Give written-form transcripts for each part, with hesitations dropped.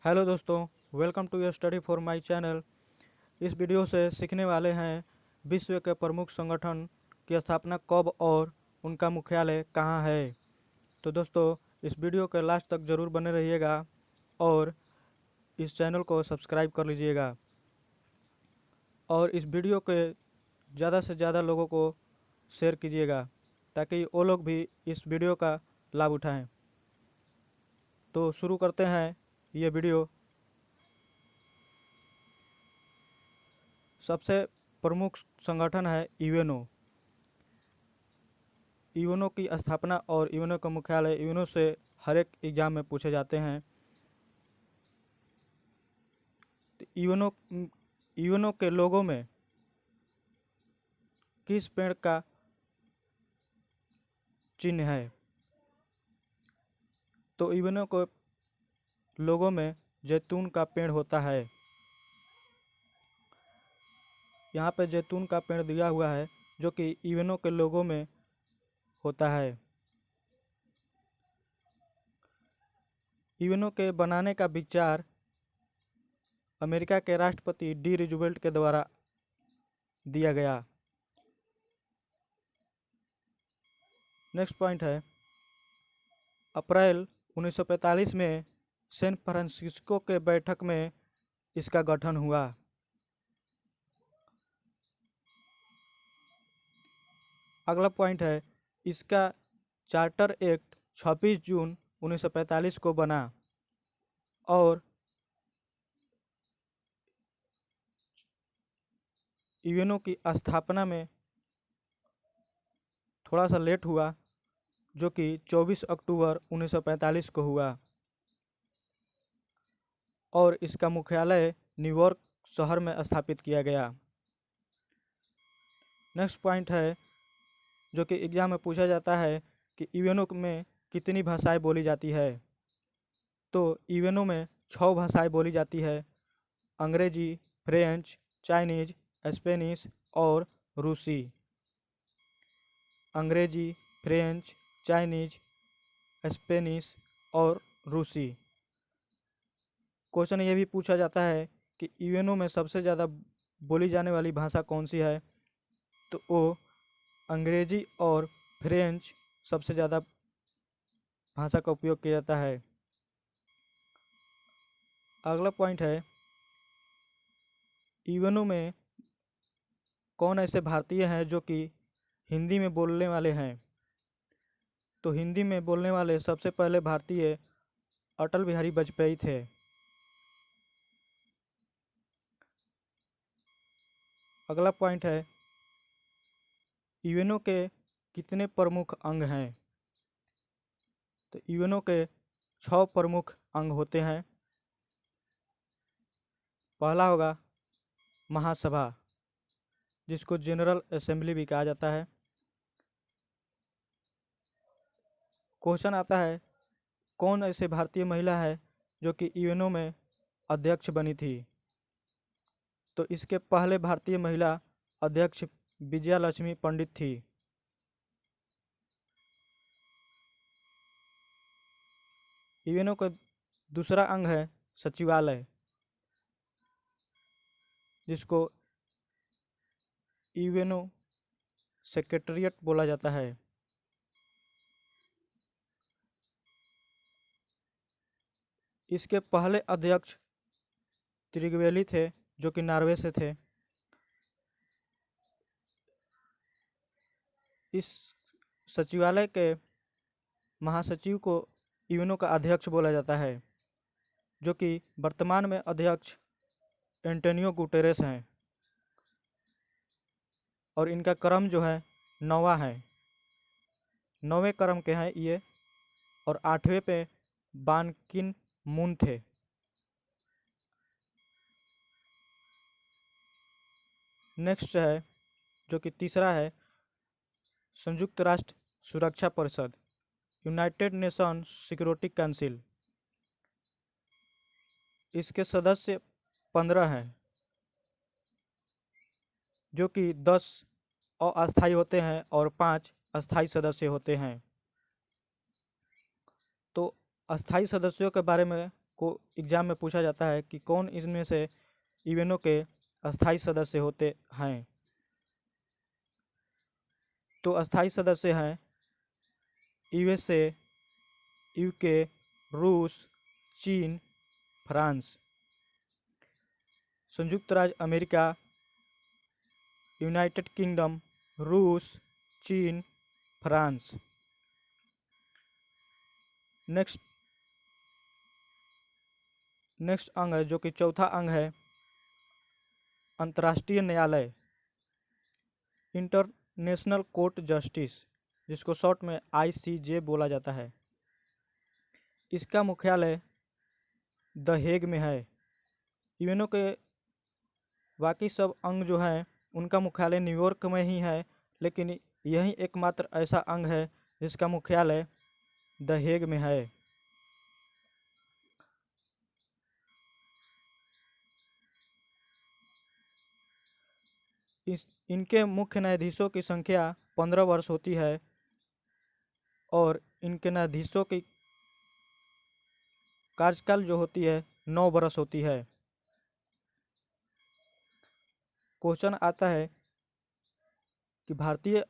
Hello दोस्तों, welcome to your study for my channel. इस video से सीखने वाले हैं विश्व के प्रमुख संगठन की स्थापना कब और उनका मुख्यालय कहाँ है। तो दोस्तों, इस वीडियो के लास्ट तक ज़रूर बने रहिएगा और इस चैनल को सब्सक्राइब कर लीजिएगा और इस वीडियो के ज़्यादा से ज़्यादा लोगों को शेयर कीजिएगा ताकि वो लोग भी इस वीडियो का लाभ उठाएं। तो शुरू करते हैं ये वीडियो। सबसे प्रमुख संगठन है यूएनओ। यूएनओ की स्थापना और यूएनओ का मुख्यालय यूएनओ से हर एक एग्जाम में पूछे जाते हैं। यूएनओ यूएनओ के लोगों में किस पेड़ का चिन्ह है? तो यूएनओ के लोगों में जैतून का पेड़ होता है। यहाँ पे जैतून का पेड़ दिया हुआ है जो कि यूएनओ के लोगों में होता है। यूएनओ के बनाने का विचार अमेरिका के राष्ट्रपति डी रूजवेल्ट के द्वारा दिया गया। नेक्स्ट पॉइंट है, अप्रैल 1945 में सैन फ्रांसिस्को के बैठक में इसका गठन हुआ। अगला पॉइंट है, इसका चार्टर एक्ट 26 जून 1945 को बना और यूएनओ की स्थापना में थोड़ा सा लेट हुआ जो कि 24 अक्टूबर 1945 को हुआ और इसका मुख्यालय न्यूयॉर्क शहर में स्थापित किया गया। नेक्स्ट पॉइंट है जो कि एग्जाम में पूछा जाता है कि यूएनओ में कितनी भाषाएं बोली जाती है। तो यूएनओ में 6 भाषाएं बोली जाती है, अंग्रेजी, फ्रेंच, चाइनीज, स्पेनिश और रूसी। अंग्रेजी, फ्रेंच, चाइनीज, स्पेनिश और रूसी। क्वेश्चन ये भी पूछा जाता है कि यूएनओ में सबसे ज़्यादा बोली जाने वाली भाषा कौन सी है? तो वो अंग्रेजी और फ्रेंच सबसे ज़्यादा भाषा का उपयोग किया जाता है। अगला पॉइंट है, यूएनओ में कौन ऐसे भारतीय हैं जो कि हिंदी में बोलने वाले हैं? तो हिंदी में बोलने वाले सबसे पहले भारतीय अटल बिहारी वाजपेयी थे। अगला पॉइंट है, यूएनओ के कितने प्रमुख अंग हैं? तो यूएनओ के 6 प्रमुख अंग होते हैं। पहला होगा महासभा, जिसको जनरल असेंबली भी कहा जाता है। क्वेश्चन आता है, कौन ऐसे भारतीय महिला है जो कि यूएनओ में अध्यक्ष बनी थी? तो इसके पहले भारतीय महिला अध्यक्ष विजया लक्ष्मी पंडित थी। यूएनओ का दूसरा अंग है सचिवालय, जिसको यूएनओ सेक्रेटेरिएट बोला जाता है। इसके पहले अध्यक्ष त्रिगवेली थे जो कि नॉर्वे से थे। इस सचिवालय के महासचिव को यूएनओ का अध्यक्ष बोला जाता है, जो कि वर्तमान में अध्यक्ष एंटोनियो गुटेरेस हैं और इनका क्रम जो है 9वां है। 9वें क्रम के हैं ये और 8वें पे बान किन मून थे। नेक्स्ट है जो कि तीसरा है संयुक्त राष्ट्र सुरक्षा परिषद, यूनाइटेड नेशन सिक्योरिटी काउंसिल। इसके सदस्य 15 हैं जो कि 10 अस्थायी होते हैं और 5 अस्थायी सदस्य होते हैं। तो अस्थायी सदस्यों के बारे में को एग्जाम में पूछा जाता है कि कौन इनमें से यूएनओ के अस्थायी सदस्य होते हैं। तो अस्थायी सदस्य हैं यूएसए, यूके, रूस, चीन, फ्रांस। संयुक्त राज्य अमेरिका, यूनाइटेड किंगडम, रूस, चीन, फ्रांस। नेक्स्ट अंग है जो कि चौथा अंग है अंतर्राष्ट्रीय न्यायालय, इंटरनेशनल कोर्ट जस्टिस, जिसको शॉर्ट में आईसीजे बोला जाता है। इसका मुख्यालय द हेग में है। यूएनओ के बाकी सब अंग जो हैं उनका मुख्यालय न्यूयॉर्क में ही है, लेकिन यही एकमात्र ऐसा अंग है जिसका मुख्यालय द हेग में है। इनके मुख्य न्यायाधीशों की संख्या 15 वर्ष होती है और इनके न्यायाधीशों की कार्यकाल जो होती है 9 वर्ष होती है। क्वेश्चन आता है कि भारतीय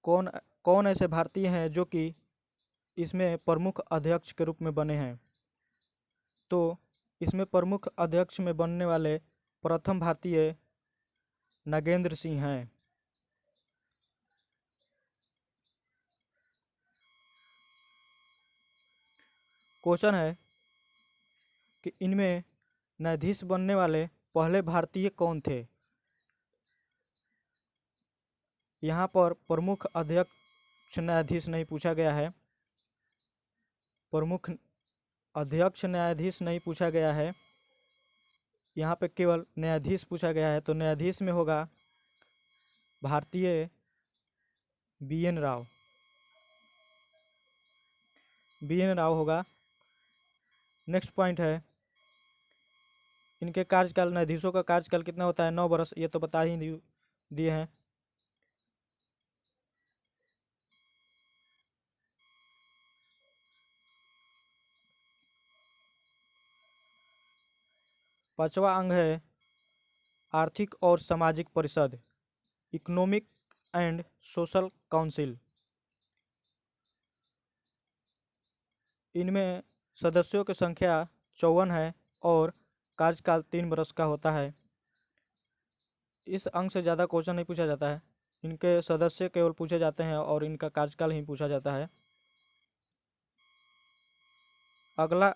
कौन ऐसे भारतीय हैं जो कि इसमें प्रमुख अध्यक्ष के रूप में बने हैं। तो इसमें प्रमुख अध्यक्ष में बनने वाले प्रथम भारतीय नागेंद्र सिंह हैं। क्वेश्चन है कि इनमें न्यायाधीश बनने वाले पहले भारतीय कौन थे। यहाँ पर प्रमुख अध्यक्ष न्यायाधीश नहीं पूछा गया है, प्रमुख अध्यक्ष न्यायाधीश नहीं पूछा गया है, यहाँ पे केवल न्यायाधीश पूछा गया है। तो न्यायाधीश में होगा भारतीय बीएन राव होगा। नेक्स्ट पॉइंट है इनके कार्यकाल, न्यायाधीशों का कार्यकाल कितना होता है, 9 वर्ष, ये तो बता ही दिए हैं। पांचवा अंग है आर्थिक और सामाजिक परिषद, इकोनॉमिक एंड सोशल काउंसिल। इनमें सदस्यों की संख्या 54 है और कार्यकाल 3 वर्ष का होता है। इस अंग से ज़्यादा क्वेश्चन नहीं पूछा जाता है, इनके सदस्य केवल पूछे जाते हैं और इनका कार्यकाल ही पूछा जाता है। अगला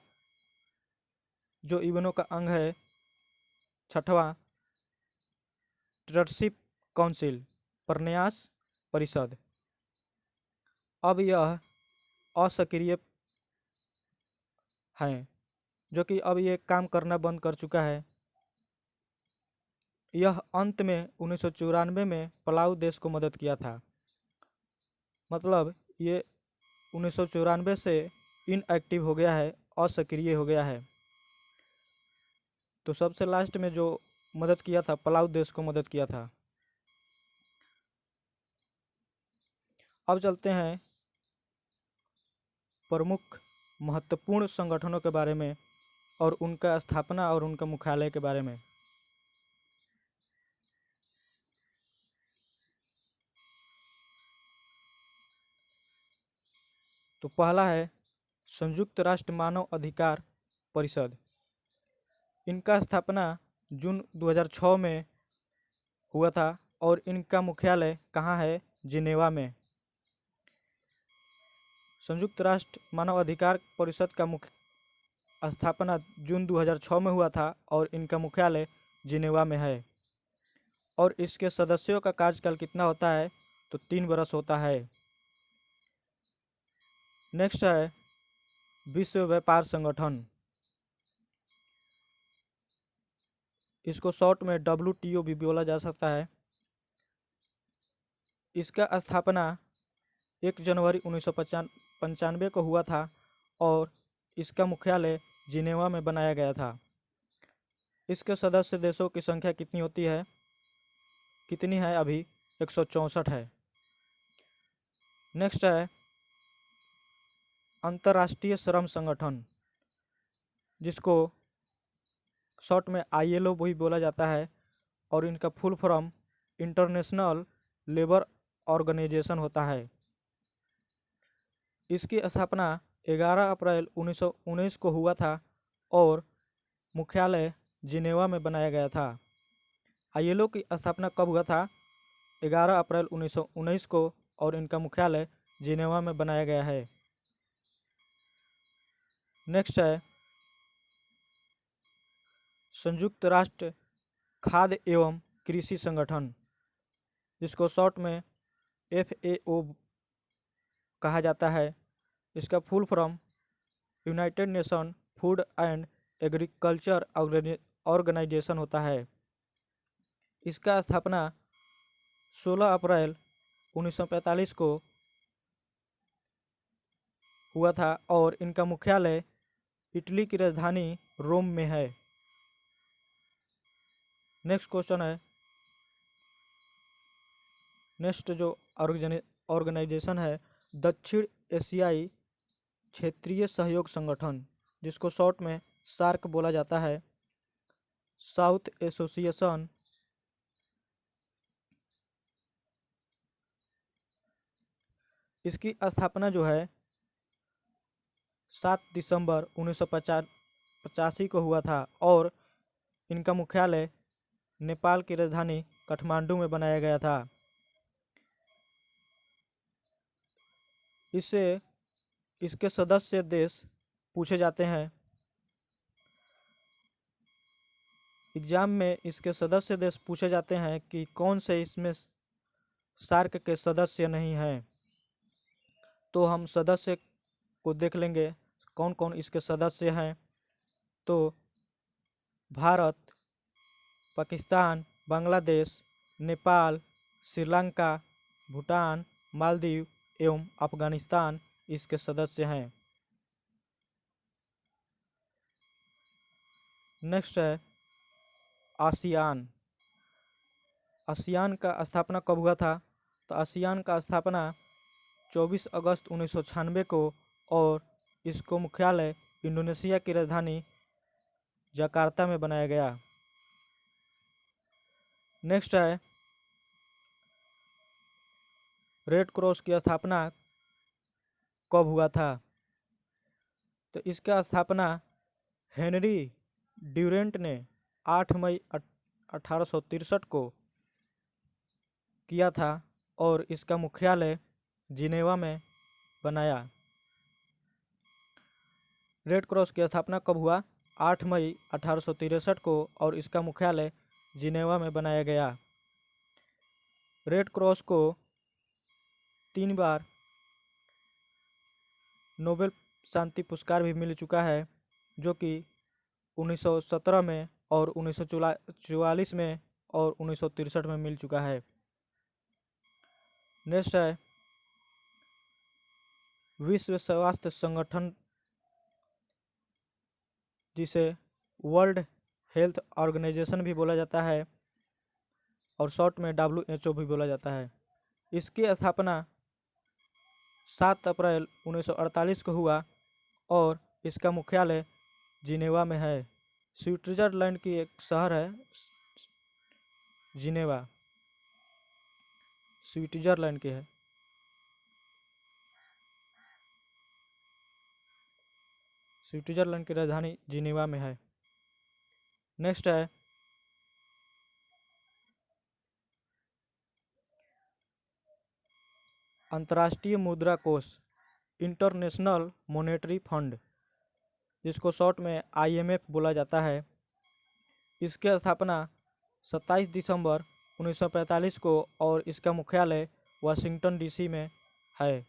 जो यूएनओ का अंग है छठवां, स्टूडेंटशिप काउंसिल, प्रन्यास परिषद। अब यह असक्रिय है, जो कि अब ये काम करना बंद कर चुका है। यह अंत में 1994 में पलाऊ देश को मदद किया था। मतलब ये 1994 से इनएक्टिव हो गया है, असक्रिय हो गया है। तो सबसे लास्ट में जो मदद किया था पलाऊ देश को मदद किया था। अब चलते हैं प्रमुख महत्वपूर्ण संगठनों के बारे में और उनका स्थापना और उनका मुख्यालय के बारे में। तो पहला है संयुक्त राष्ट्र मानव अधिकार परिषद। इनका स्थापना जून 2006 में हुआ था और इनका मुख्यालय कहाँ है, जिनेवा में। संयुक्त राष्ट्र मानव अधिकार परिषद का मुख्य स्थापना जून 2006 में हुआ था और इनका मुख्यालय जिनेवा में है। और इसके सदस्यों का कार्यकाल कितना होता है, तो 3 वर्ष होता है। नेक्स्ट है विश्व व्यापार संगठन, इसको शॉर्ट में WTO भी बोला जा सकता है। इसका स्थापना 1 जनवरी 1995 को हुआ था और इसका मुख्यालय जिनेवा में बनाया गया था। इसके सदस्य देशों की संख्या कितनी होती है, कितनी है अभी, 164 है। नेक्स्ट है अंतर्राष्ट्रीय श्रम संगठन, जिसको शॉर्ट में ILO भी बोला जाता है, और इनका full form international labour organisation होता है। इसकी स्थापना 11 अप्रैल 1919 को हुआ था और मुख्यालय जिनेवा में बनाया गया था। ILO की स्थापना कब हुआ था? 11 अप्रैल 1919 को, और इनका मुख्यालय जिनेवा में बनाया गया है। नेक्स्ट है संयुक्त राष्ट्र खाद्य एवं कृषि संगठन, जिसको शॉर्ट में FAO कहा जाता है। इसका full form united nation food and agriculture organisation होता है। इसका स्थापना 16 अप्रैल 1945 को हुआ था और इनका मुख्यालय इटली की राजधानी रोम में है। नेक्स्ट क्वेश्चन है, नेक्स्ट जो ऑर्गेनाइजेशन है दक्षिण एशियाई क्षेत्रीय सहयोग संगठन, जिसको शॉर्ट में सार्क बोला जाता है। साउथ एसोसिएशन इसकी स्थापना जो है 7 दिसंबर 1985 को हुआ था और इनका मुख्यालय नेपाल की राजधानी काठमांडू में बनाया गया था। इसके सदस्य देश पूछे जाते हैं एग्जाम में। इसके सदस्य देश पूछे जाते हैं कि कौन से इसमें सार्क के सदस्य नहीं हैं। तो हम सदस्य को देख लेंगे कौन कौन इसके सदस्य हैं। तो भारत, पाकिस्तान, बांग्लादेश, नेपाल, श्रीलंका, भूटान, मालदीव एवं अफगानिस्तान इसके सदस्य हैं। नेक्स्ट है आसियान। आसियान का स्थापना कब हुआ था? तो आसियान का स्थापना 24 अगस्त 1996 को और इसको मुख्यालय इंडोनेशिया की राजधानी जकार्ता में बनाया गया। नेक्स्ट है रेड क्रॉस की स्थापना कब हुआ था? तो इसका स्थापना हेनरी ड्यूरेंट ने 8 मई 1863 को किया था और इसका मुख्यालय जिनेवा में बनाया। रेड क्रॉस की स्थापना कब हुआ? 8 मई 1863 को और इसका मुख्यालय जिनेवा में बनाया गया। रेड क्रॉस को 3 बार नोबेल शांति पुरस्कार भी मिल चुका है, जो कि 1917 में और 1944 में और 1963 में मिल चुका है। नेक्स्ट है विश्व स्वास्थ्य संगठन, जिसे वर्ल्ड हेल्थ ऑर्गेनाइजेशन भी बोला जाता है और शॉर्ट में WHO भी बोला जाता है। इसकी स्थापना 7 अप्रैल 1948 को हुआ और इसका मुख्यालय जिनेवा में है। स्विट्जरलैंड की एक शहर है जिनेवा, स्विट्जरलैंड की है। स्विट्जरलैंड की राजधानी जिनेवा में है। नेक्स्ट है अंतर्राष्ट्रीय मुद्रा कोष, इंटरनेशनल मॉनेटरी फंड, जिसको शॉर्ट में IMF बोला जाता है। इसकी स्थापना 27 दिसंबर 1945 को और इसका मुख्यालय वाशिंगटन DC में है।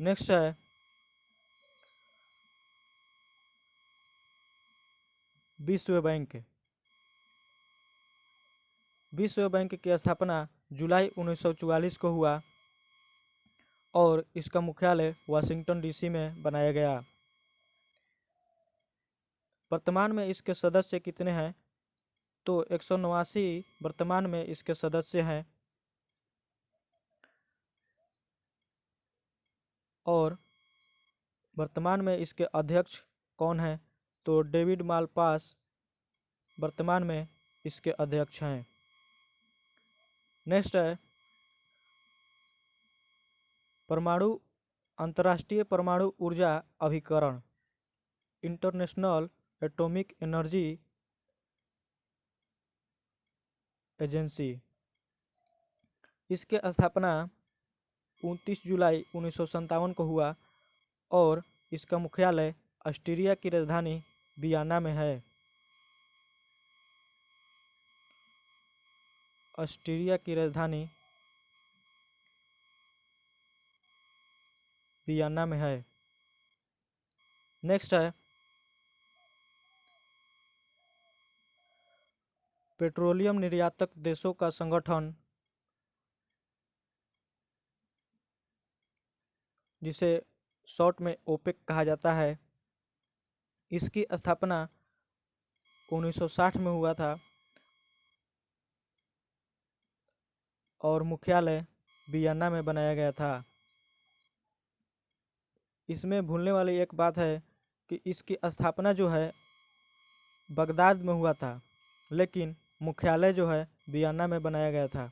नेक्स्ट है विश्व बैंक। विश्व बैंक की स्थापना जुलाई 1944 को हुआ और इसका मुख्यालय वाशिंगटन DC में बनाया गया। वर्तमान में इसके सदस्य कितने हैं? तो 189 वर्तमान में इसके सदस्य हैं। और वर्तमान में इसके अध्यक्ष कौन हैं? तो डेविड मालपास वर्तमान में इसके अध्यक्ष हैं। नेक्स्ट है परमाणु अंतर्राष्ट्रीय परमाणु ऊर्जा अभिकरण, इंटरनेशनल एटॉमिक एनर्जी एजेंसी। इसके स्थापना 29 जुलाई 1957 को हुआ और इसका मुख्यालय ऑस्ट्रिया की राजधानी वियना में है। ऑस्ट्रिया की राजधानी वियना में है। नेक्स्ट है पेट्रोलियम निर्यातक देशों का संगठन, जिसे शॉर्ट में ओपेक कहा जाता है। इसकी स्थापना 1960 में हुआ था और मुख्यालय वियना में बनाया गया था। इसमें भूलने वाली एक बात है कि इसकी स्थापना जो है बगदाद में हुआ था, लेकिन मुख्यालय जो है वियना में बनाया गया था।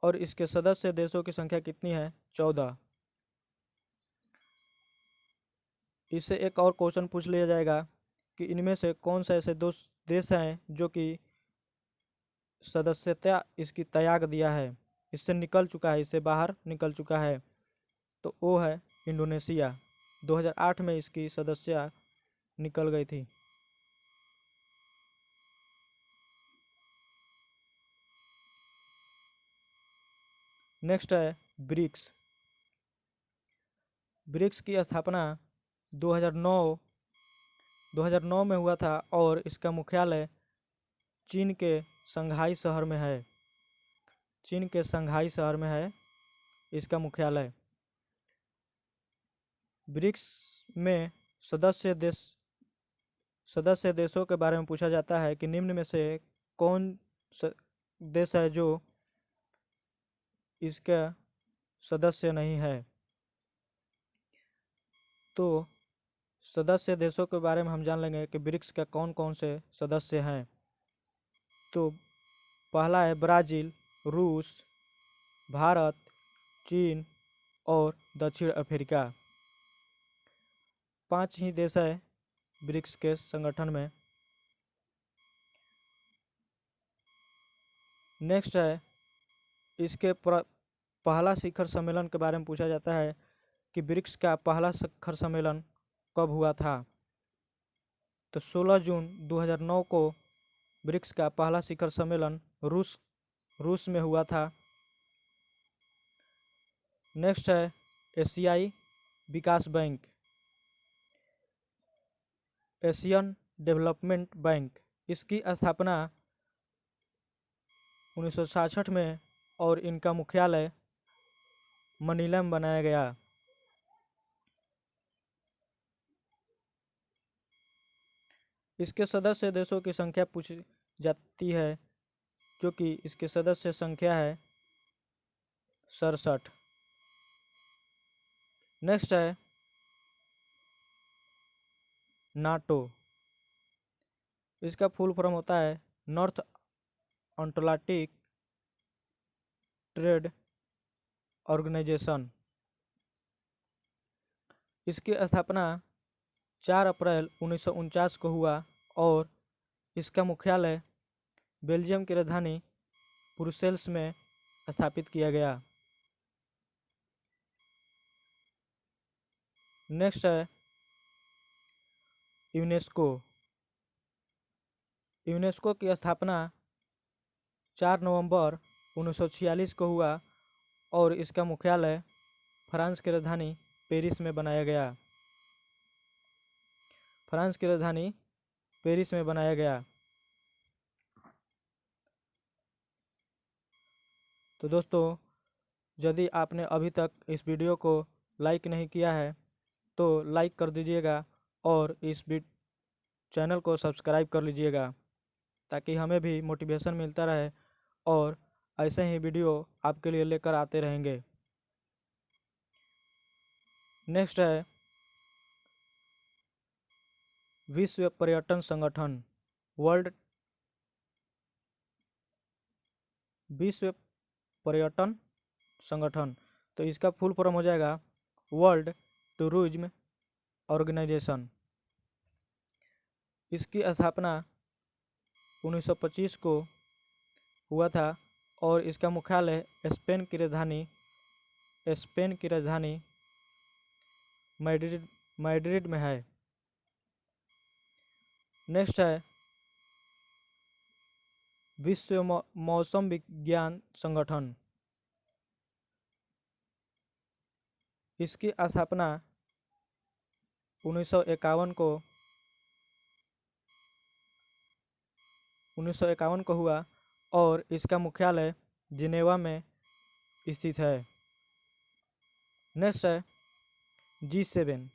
और इसके सदस्य देशों की संख्या कितनी है? 14। इससे एक और क्वेश्चन पूछ लिया जाएगा कि इनमें से कौन से ऐसे दो देश हैं जो कि सदस्यता इसकी त्याग दिया है, इससे निकल चुका है, इससे बाहर निकल चुका है। तो वो है इंडोनेशिया। 2008 में इसकी सदस्यता निकल गई थी। नेक्स्ट है ब्रिक्स। ब्रिक्स की स्थापना 2009 में हुआ था और इसका मुख्यालय चीन के शंघाई शहर में है। चीन के शंघाई शहर में है इसका मुख्यालय। ब्रिक्स में सदस्य देशों के बारे में पूछा जाता है कि निम्न में से कौन देश है जो इसका सदस्य नहीं है? तो सदस्य देशों के बारे में हम जान लेंगे कि ब्रिक्स के कौन कौन से सदस्य हैं। तो पहला है ब्राज़ील, रूस, भारत, चीन और दक्षिण अफ्रीका। 5 ही देश है ब्रिक्स के संगठन में। नेक्स्ट है इसके पहला शिखर सम्मेलन के बारे में पूछा जाता है कि ब्रिक्स का पहला शिखर सम्मेलन कब हुआ था? तो 16 जून 2009 को ब्रिक्स का पहला शिखर सम्मेलन रूस में हुआ था। नेक्स्ट है एशियाई विकास बैंक, एशियन डेवलपमेंट बैंक। इसकी स्थापना 1966 में और इनका मुख्यालय मनीला में बनाया गया। इसके सदस्य देशों की संख्या पूछी जाती है, जो कि इसके सदस्य संख्या है 67। नेक्स्ट है नाटो। इसका फुल फॉर्म होता है नॉर्थ अटलांटिक ट्रेड ऑर्गेनाइजेशन। इसकी स्थापना 4 अप्रैल 1949 को हुआ और इसका मुख्यालय बेल्जियम की राजधानी ब्रुसेल्स में स्थापित किया गया। नेक्स्ट है यूनेस्को। यूनेस्को की स्थापना 4 नवंबर 1946 को हुआ और इसका मुख्यालय फ्रांस की राजधानी पेरिस में बनाया गया। फ्रांस की राजधानी पेरिस में बनाया गया। तो दोस्तों, यदि आपने अभी तक इस वीडियो को लाइक नहीं किया है तो लाइक कर दीजिएगा और इस चैनल को सब्सक्राइब कर लीजिएगा, ताकि हमें भी मोटिवेशन मिलता रहे और ऐसे ही वीडियो आपके लिए लेकर आते रहेंगे। नेक्स्ट है विश्व पर्यटन संगठन, वर्ल्ड विश्व पर्यटन संगठन। तो इसका फुल फॉर्म हो जाएगा वर्ल्ड टूरिज्म ऑर्गेनाइजेशन। इसकी स्थापना 1925 को हुआ था और इसका मुख्यालय स्पेन की राजधानी मैड्रिड में है। नेक्स्ट है विश्व मौसम विज्ञान संगठन। इसकी स्थापना 1951 को हुआ और इसका मुख्यालय जिनेवा में स्थित है। नेक्स्ट है G7।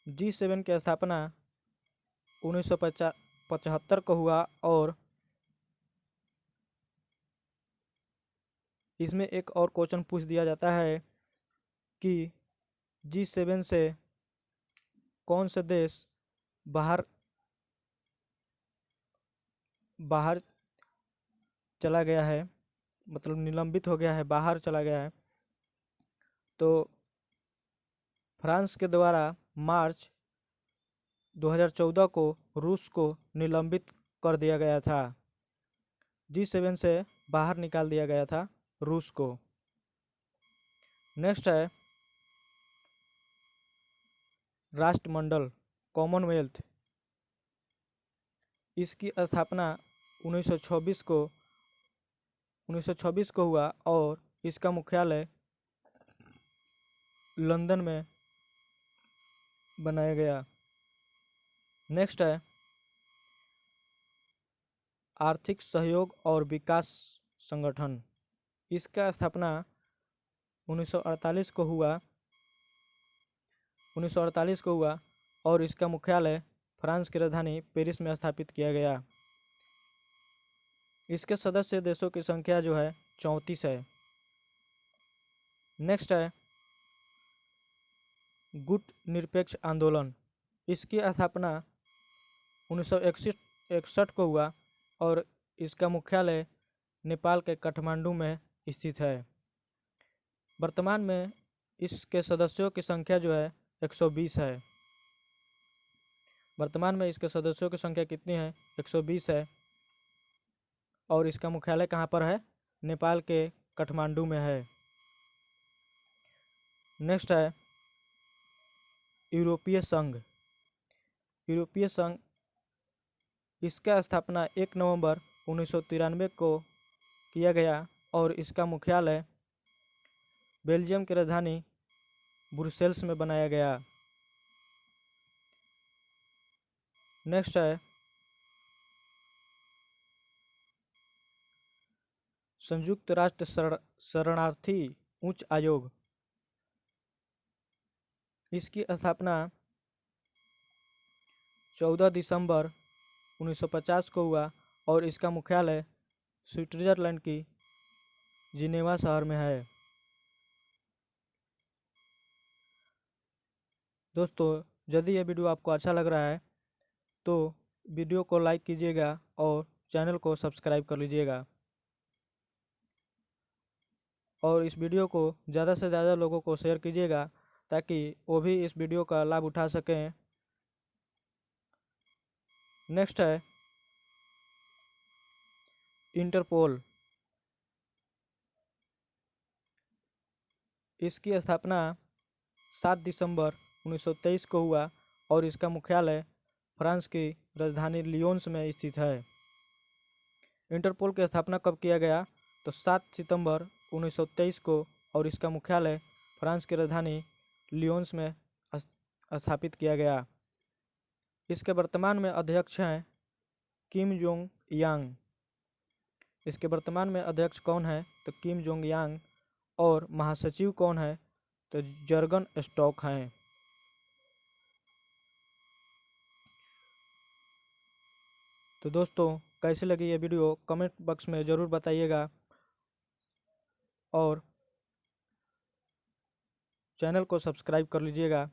G7 की स्थापना 1975 को हुआ और इसमें एक और क्वेश्चन पूछ दिया जाता है कि G7 से कौन से देश बाहर चला गया है, मतलब निलंबित हो गया है, बाहर चला गया है। तो फ्रांस के द्वारा मार्च 2014 को रूस को निलंबित कर दिया गया था। G7 से बाहर निकाल दिया गया था रूस को। नेक्स्ट है राष्ट्रमंडल कॉमनवेल्थ। इसकी स्थापना 1926 को हुआ और इसका मुख्यालय लंदन में बनाया गया। नेक्स्ट है आर्थिक सहयोग और विकास संगठन। इसका स्थापना 1948 को हुआ और इसका मुख्यालय फ्रांस की राजधानी पेरिस में स्थापित किया गया। इसके सदस्य देशों की संख्या जो है 34 है। नेक्स्ट है गुट निरपेक्ष आंदोलन। इसकी स्थापना 1961 को हुआ और इसका मुख्यालय नेपाल के काठमांडू में स्थित है। वर्तमान में इसके सदस्यों की संख्या जो है 120 है। वर्तमान में इसके सदस्यों की संख्या कितनी है? 120 है और इसका मुख्यालय कहाँ पर है? नेपाल के काठमांडू में है। नेक्स्ट है यूरोपीय संघ। इसका स्थापना 1 नवंबर 1993 को किया गया और इसका मुख्यालय बेल्जियम की राजधानी ब्रुसेल्स में बनाया गया। नेक्स्ट है संयुक्त राष्ट्र शरणार्थी उच्च आयोग। इसकी स्थापना 14 दिसंबर 1950 को हुआ और इसका मुख्यालय स्विट्जरलैंड की जिनेवा शहर में है। दोस्तों, यदि ये वीडियो आपको अच्छा लग रहा है तो वीडियो को लाइक कीजिएगा और चैनल को सब्सक्राइब कर लीजिएगा और इस वीडियो को ज़्यादा से ज़्यादा लोगों को शेयर कीजिएगा ताकि वो भी इस वीडियो का लाभ उठा सकें। नेक्स्ट है इंटरपोल। इसकी स्थापना 7 दिसंबर 1923 को हुआ और इसका मुख्यालय फ्रांस की राजधानी लियोन्स में स्थित है। इंटरपोल की स्थापना कब किया गया? तो 7 सितंबर 1923 को और इसका मुख्यालय फ्रांस की राजधानी लियोन्स में स्थापित किया गया। इसके वर्तमान में अध्यक्ष हैं किम जोंग यांग। इसके वर्तमान में अध्यक्ष कौन है? तो किम जोंग यांग। और महासचिव कौन है? तो जर्गन स्टॉक हैं। तो दोस्तों, कैसी लगी ये वीडियो कमेंट बॉक्स में ज़रूर बताइएगा और चैनल को सब्सक्राइब कर लीजिएगा।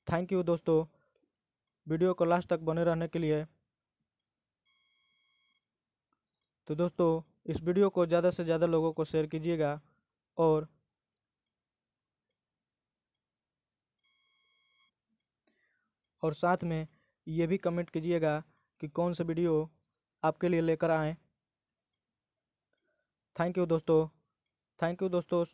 थैंक यू दोस्तों, वीडियो को लास्ट तक बने रहने के लिए। तो दोस्तों, इस वीडियो को ज़्यादा से ज़्यादा लोगों को शेयर कीजिएगा और साथ में ये भी कमेंट कीजिएगा कि कौन सा वीडियो आपके लिए लेकर आएँ। थैंक यू दोस्तों, थैंक यू दोस्तों।